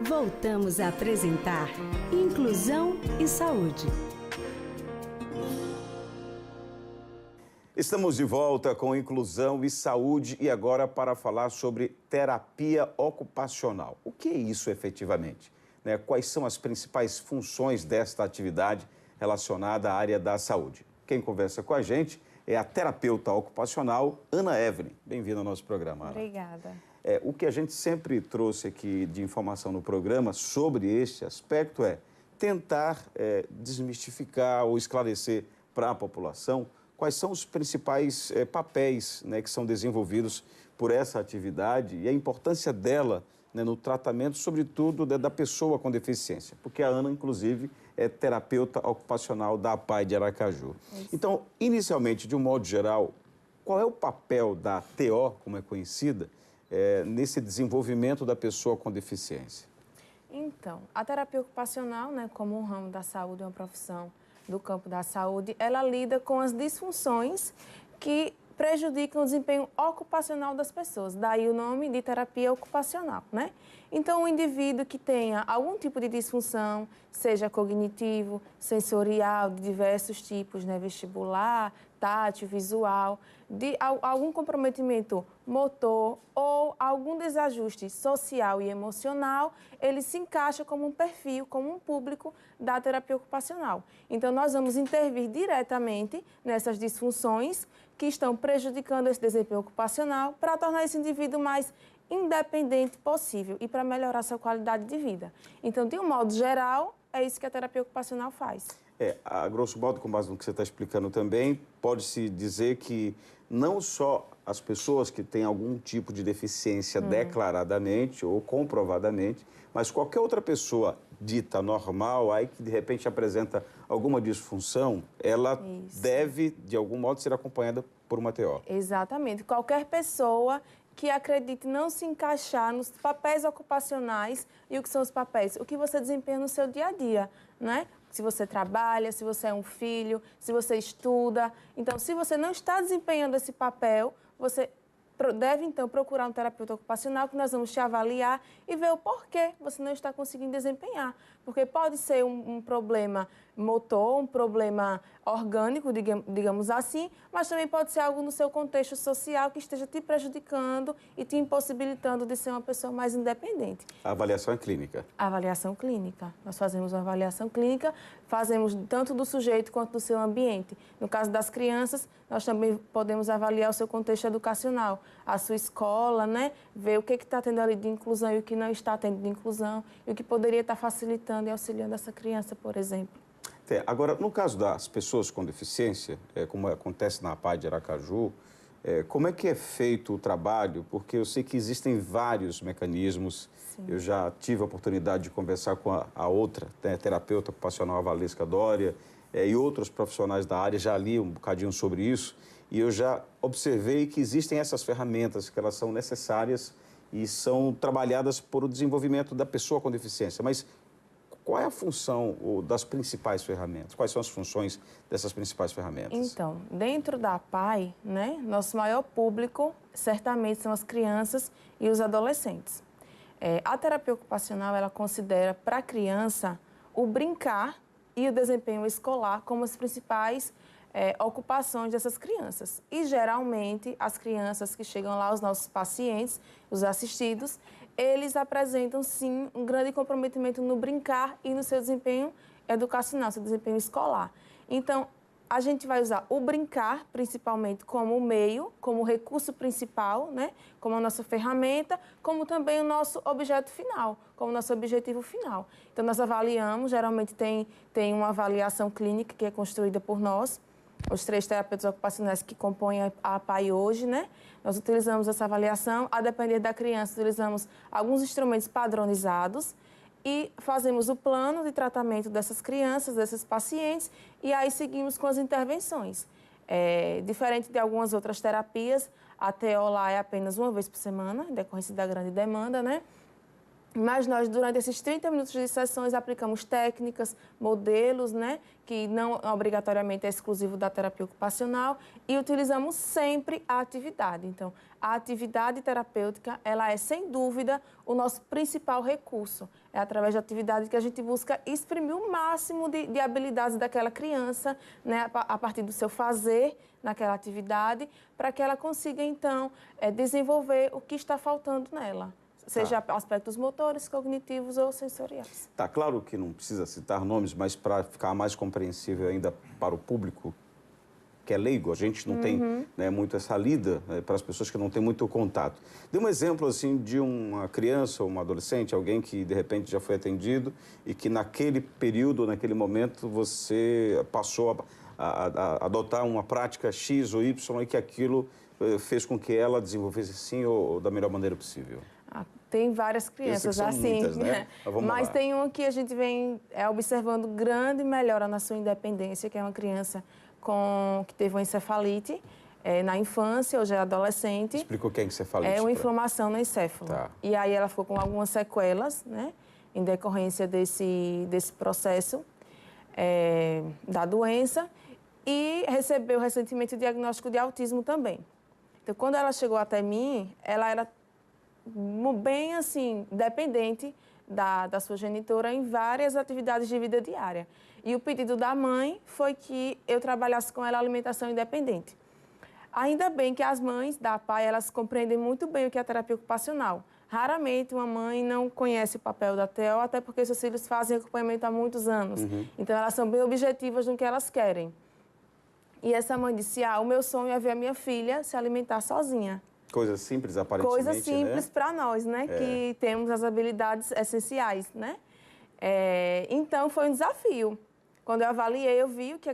Voltamos a apresentar Inclusão e Saúde. Estamos de volta com Inclusão e Saúde e agora para falar sobre terapia ocupacional. O que é isso efetivamente? Quais são as principais funções desta atividade relacionada à área da saúde? Quem conversa com a gente é a terapeuta ocupacional Ana Evelyn. Bem-vinda ao nosso programa, Ana. Obrigada. O que a gente sempre trouxe aqui de informação no programa sobre este aspecto é tentar desmistificar ou esclarecer para a população quais são os principais papéis que são desenvolvidos por essa atividade e a importância dela no tratamento, sobretudo, da pessoa com deficiência. Porque a Ana, inclusive, é terapeuta ocupacional da APAE de Aracaju. Isso. Então, inicialmente, de um modo geral, qual é o papel da TO, como é conhecida, nesse desenvolvimento da pessoa com deficiência? Então, a terapia ocupacional, como um ramo da saúde, uma profissão do campo da saúde, ela lida com as disfunções que prejudicam o desempenho ocupacional das pessoas. Daí o nome de terapia ocupacional, Então, o indivíduo que tenha algum tipo de disfunção, seja cognitivo, sensorial, de diversos tipos, vestibular, tátil, visual, de algum comprometimento motor ou algum desajuste social e emocional, ele se encaixa como um perfil, como um público da terapia ocupacional. Então, nós vamos intervir diretamente nessas disfunções que estão prejudicando esse desempenho ocupacional para tornar esse indivíduo mais independente possível e para melhorar sua qualidade de vida. Então, de um modo geral, é isso que a terapia ocupacional faz. A grosso modo, com base no que você está explicando também, pode-se dizer que não só as pessoas que têm algum tipo de deficiência declaradamente ou comprovadamente, mas qualquer outra pessoa dita normal, aí que de repente apresenta alguma disfunção, ela deve, de algum modo, ser acompanhada por uma TO. Exatamente. Qualquer pessoa que acredite não se encaixar nos papéis ocupacionais. E o que são os papéis? O que você desempenha no seu dia a dia, Se você trabalha, se você é um filho, se você estuda. Então, se você não está desempenhando esse papel, você deve, então, procurar um terapeuta ocupacional que nós vamos te avaliar e ver o porquê você não está conseguindo desempenhar. Porque pode ser um problema motor, um problema orgânico, digamos assim, mas também pode ser algo no seu contexto social que esteja te prejudicando e te impossibilitando de ser uma pessoa mais independente. A avaliação é clínica? A avaliação clínica. Nós fazemos uma avaliação clínica, fazemos tanto do sujeito quanto do seu ambiente. No caso das crianças, nós também podemos avaliar o seu contexto educacional, a sua escola, ver o que está tendo ali de inclusão e o que não está tendo de inclusão, e o que poderia estar facilitando e auxiliando essa criança, por exemplo. Agora, no caso das pessoas com deficiência, como acontece na APAE de Aracaju, como é que é feito o trabalho? Porque eu sei que existem vários mecanismos. Sim. Eu já tive a oportunidade de conversar com a outra terapeuta ocupacional, a Valesca Dória, e outros profissionais da área, já li um bocadinho sobre isso, e eu já observei que existem essas ferramentas, que elas são necessárias e são trabalhadas por o desenvolvimento da pessoa com deficiência. Mas qual é a função das principais ferramentas? Quais são as funções dessas principais ferramentas? Então, dentro da APAE, nosso maior público certamente são as crianças e os adolescentes. A terapia ocupacional, ela considera para a criança o brincar e o desempenho escolar como as principais ocupações dessas crianças. E, geralmente, as crianças que chegam lá, os nossos pacientes, os assistidos, eles apresentam, sim, um grande comprometimento no brincar e no seu desempenho educacional, seu desempenho escolar. Então, a gente vai usar o brincar, principalmente, como meio, como recurso principal, como a nossa ferramenta, como também o nosso objeto final, como o nosso objetivo final. Então, nós avaliamos, geralmente tem uma avaliação clínica que é construída por nós, os 3 terapeutas ocupacionais que compõem a APAE hoje, Nós utilizamos essa avaliação, a depender da criança, utilizamos alguns instrumentos padronizados e fazemos o plano de tratamento dessas crianças, desses pacientes, e aí seguimos com as intervenções. Diferente de algumas outras terapias, a TO lá é apenas uma vez por semana, em decorrência da grande demanda, Mas nós, durante esses 30 minutos de sessões, aplicamos técnicas, modelos, né, que não obrigatoriamente é exclusivo da terapia ocupacional, e utilizamos sempre a atividade. Então, a atividade terapêutica, ela é, sem dúvida, o nosso principal recurso. É através da atividade que a gente busca exprimir o máximo de habilidades daquela criança, né, a partir do seu fazer naquela atividade, para que ela consiga, então, desenvolver o que está faltando nela. Seja aspectos motores, cognitivos ou sensoriais. Tá, claro que não precisa citar nomes, mas para ficar mais compreensível ainda para o público que é leigo, a gente não tem, né, muito essa lida, né, para as pessoas que não têm muito contato. Dê um exemplo assim de uma criança ou uma adolescente, alguém que de repente já foi atendido e que naquele período, naquele momento, você passou a adotar uma prática X ou Y e que aquilo fez com que ela desenvolvesse assim ou da melhor maneira possível. Tem várias crianças são assim, muitas, né? Mas tem uma que a gente vem observando grande melhora na sua independência, que é uma criança que teve uma encefalite na infância, hoje é adolescente. Explica o que é encefalite. É uma inflamação no encéfalo. Tá. E aí ela ficou com algumas sequelas, né, em decorrência desse processo da doença, e recebeu recentemente o diagnóstico de autismo também. Então, quando ela chegou até mim, ela era bem, assim, dependente da sua genitora em várias atividades de vida diária. E o pedido da mãe foi que eu trabalhasse com ela a alimentação independente. Ainda bem que as mães da APAE, elas compreendem muito bem o que é a terapia ocupacional. Raramente uma mãe não conhece o papel da TO, até porque seus filhos fazem acompanhamento há muitos anos. Então, elas são bem objetivas no que elas querem. E essa mãe disse, o meu sonho é ver a minha filha se alimentar sozinha. Coisa simples, aparentemente, Coisa simples, né, para nós, né? Que temos as habilidades essenciais, né? Então, foi um desafio. Quando eu avaliei, eu vi o que a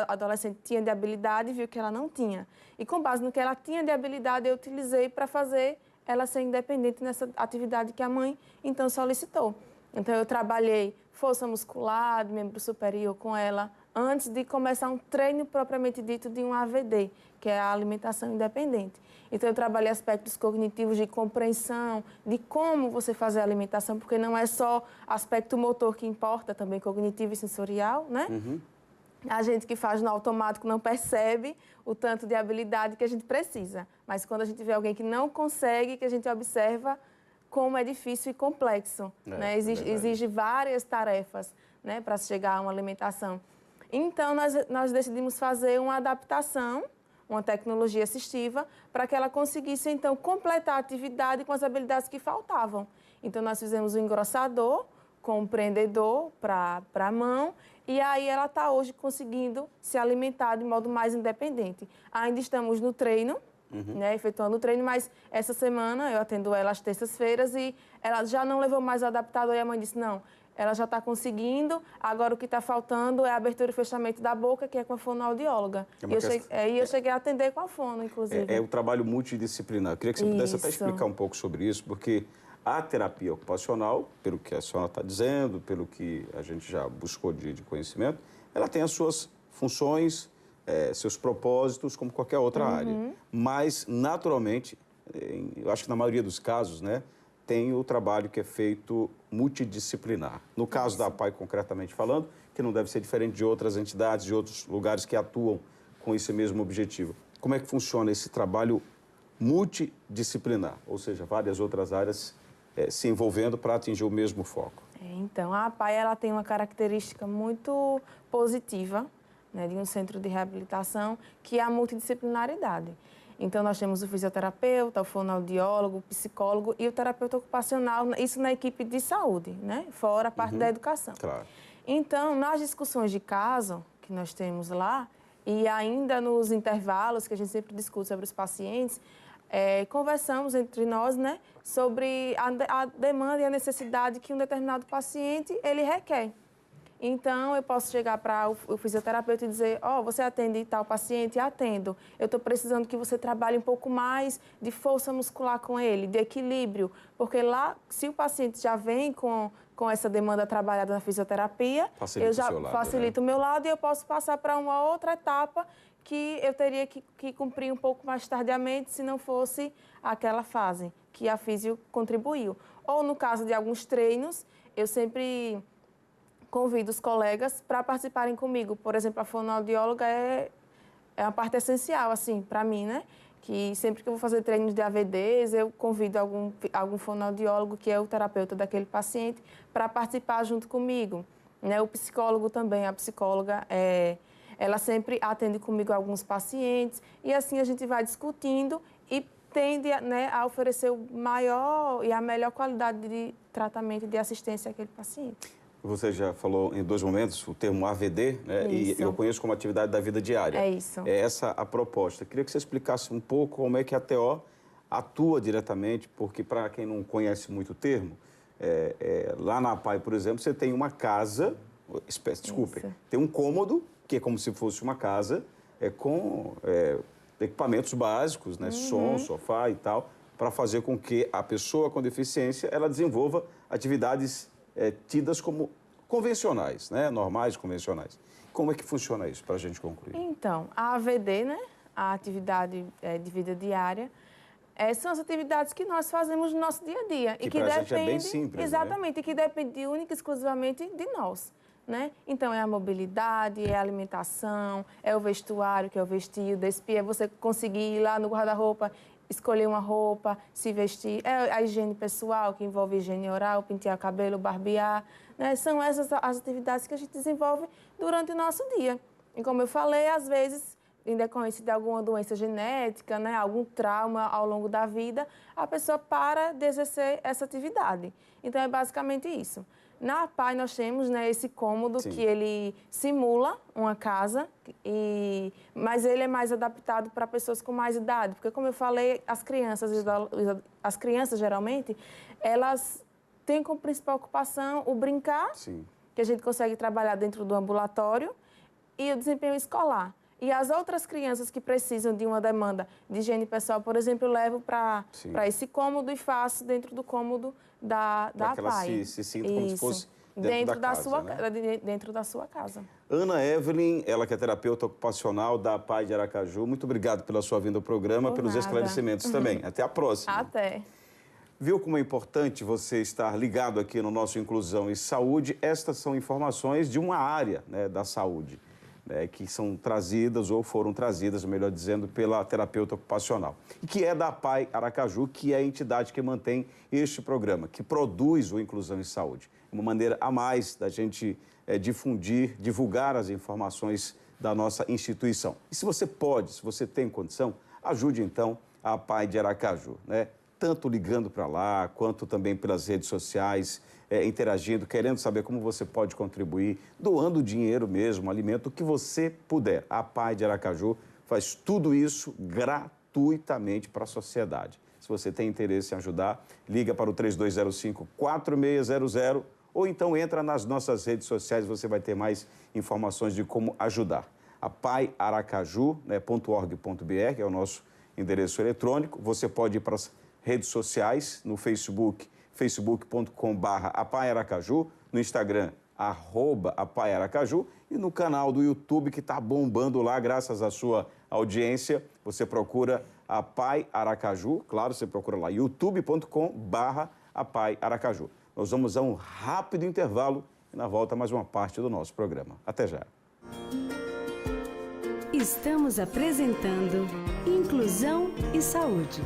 adolescente tinha de habilidade e vi o que ela não tinha. E com base no que ela tinha de habilidade, eu utilizei para fazer ela ser independente nessa atividade que a mãe, então, solicitou. Então, eu trabalhei força muscular, membro superior com ela, antes de começar um treino propriamente dito de um AVD, que é a alimentação independente. Então, eu trabalhei aspectos cognitivos de compreensão, de como você fazer a alimentação, porque não é só aspecto motor que importa, também cognitivo e sensorial, né? A gente que faz no automático não percebe o tanto de habilidade que a gente precisa. Mas quando a gente vê alguém que não consegue, que a gente observa como é difícil e complexo, né? Exige várias tarefas, né, para chegar a uma alimentação. Então, nós decidimos fazer uma adaptação, uma tecnologia assistiva, para que ela conseguisse, então, completar a atividade com as habilidades que faltavam. Então, nós fizemos um engrossador com um prendedor para a mão, e aí ela está hoje conseguindo se alimentar de modo mais independente. Ainda estamos no treino, né, efetuando o treino, mas essa semana eu atendo ela às terças-feiras e ela já não levou mais o adaptador, e a mãe disse, não, ela já está conseguindo, agora o que está faltando é a abertura e fechamento da boca, que é com a fonoaudióloga. E eu cheguei a atender com a fono, inclusive. É o trabalho multidisciplinar. Eu queria que você pudesse até explicar um pouco sobre isso, porque a terapia ocupacional, pelo que a senhora está dizendo, pelo que a gente já buscou de conhecimento, ela tem as suas funções, seus propósitos, como qualquer outra área. Mas, naturalmente, eu acho que na maioria dos casos, né, tem o trabalho que é feito multidisciplinar. No caso da APAE, concretamente falando, que não deve ser diferente de outras entidades, de outros lugares que atuam com esse mesmo objetivo. Como é que funciona esse trabalho multidisciplinar? Ou seja, várias outras áreas se envolvendo para atingir o mesmo foco. Então, a APAE, ela tem uma característica muito positiva, né, de um centro de reabilitação, que é a multidisciplinaridade. Então, nós temos o fisioterapeuta, o fonoaudiólogo, o psicólogo e o terapeuta ocupacional, isso na equipe de saúde, né? Fora a parte da educação. Claro. Então, nas discussões de caso que nós temos lá, e ainda nos intervalos que a gente sempre discute sobre os pacientes, conversamos entre nós, né, sobre a demanda e a necessidade que um determinado paciente ele requer. Então, eu posso chegar para o fisioterapeuta e dizer, você atende tal paciente? Atendo. Eu estou precisando que você trabalhe um pouco mais de força muscular com ele, de equilíbrio. Porque lá, se o paciente já vem com essa demanda trabalhada na fisioterapia, eu já facilito o meu lado e eu posso passar para uma outra etapa que eu teria que cumprir um pouco mais tardiamente se não fosse aquela fase. que a físio contribuiu. Ou no caso de alguns treinos, eu sempre convido os colegas para participarem comigo. Por exemplo, a fonoaudióloga é uma parte essencial, assim, para mim, né? Que sempre que eu vou fazer treinos de AVDs, eu convido algum fonoaudiólogo, que é o terapeuta daquele paciente, para participar junto comigo. Né? O psicólogo também, a psicóloga, ela sempre atende comigo alguns pacientes, e assim a gente vai discutindo e tende, né, a oferecer o maior e a melhor qualidade de tratamento e de assistência àquele paciente. Você já falou em 2 momentos o termo AVD, né? E eu conheço como atividade da vida diária. É isso. É essa a proposta. Queria que você explicasse um pouco como é que a TO atua diretamente, porque para quem não conhece muito o termo, lá na APAE, por exemplo, você tem uma casa, tem um cômodo, que é como se fosse uma casa, com equipamentos básicos, né? Som, sofá e tal, para fazer com que a pessoa com deficiência ela desenvolva atividades tidas como convencionais, né? Normais, convencionais. Como é que funciona isso, para a gente concluir? Então, a AVD, né? A atividade de vida diária, são as atividades que nós fazemos no nosso dia a dia. Que para a gente é bem simples, exatamente, né? E que depende única e exclusivamente de nós. Né? Então, é a mobilidade, é a alimentação, é o vestuário, que é o vestir, despir, é você conseguir ir lá no guarda-roupa, escolher uma roupa, se vestir. É a higiene pessoal, que envolve higiene oral, pentear cabelo, barbear. Né? São essas as atividades que a gente desenvolve durante o nosso dia. E como eu falei, às vezes, em decorrência de alguma doença genética, né, algum trauma ao longo da vida, a pessoa para de exercer essa atividade. Então, é basicamente isso. Na APAE, nós temos, né, esse cômodo que ele simula uma casa, mas ele é mais adaptado para pessoas com mais idade. Porque, como eu falei, as crianças geralmente, elas têm como principal ocupação o brincar, que a gente consegue trabalhar dentro do ambulatório, e o desempenho escolar. E as outras crianças que precisam de uma demanda de higiene pessoal, por exemplo, eu levo para esse cômodo e faço dentro do cômodo da APAE. Para que ela se sinta como se fosse dentro da casa, dentro da sua casa. Ana Evelyn, ela que é terapeuta ocupacional da APAE de Aracaju, muito obrigado pela sua vinda ao programa, pelos esclarecimentos também. Até a próxima. Até. Viu como é importante você estar ligado aqui no nosso Inclusão e Saúde? Estas são informações de uma área, né, da saúde, que são trazidas ou foram trazidas, melhor dizendo, pela terapeuta ocupacional. E que é da APAE Aracaju, que é a entidade que mantém este programa, que produz o Inclusão e Saúde. Uma maneira a mais da gente divulgar as informações da nossa instituição. E se você pode, se você tem condição, ajude então a APAE de Aracaju, né? Tanto ligando para lá, quanto também pelas redes sociais, interagindo, querendo saber como você pode contribuir, doando dinheiro mesmo, alimento, o que você puder. A APAE de Aracaju faz tudo isso gratuitamente para a sociedade. Se você tem interesse em ajudar, liga para o 3205-4600 ou então entra nas nossas redes sociais, você vai ter mais informações de como ajudar. apaearacaju.org.br é o nosso endereço eletrônico. Você pode ir para as redes sociais, no Facebook, facebook.com/apaearacaju, no Instagram, @apaearacaju, e no canal do YouTube, que está bombando lá, graças à sua audiência. Você procura APAE Aracaju, claro, você procura lá, youtube.com/apaearacaju. Nós vamos a um rápido intervalo e na volta mais uma parte do nosso programa. Até já. Estamos apresentando Inclusão e Saúde.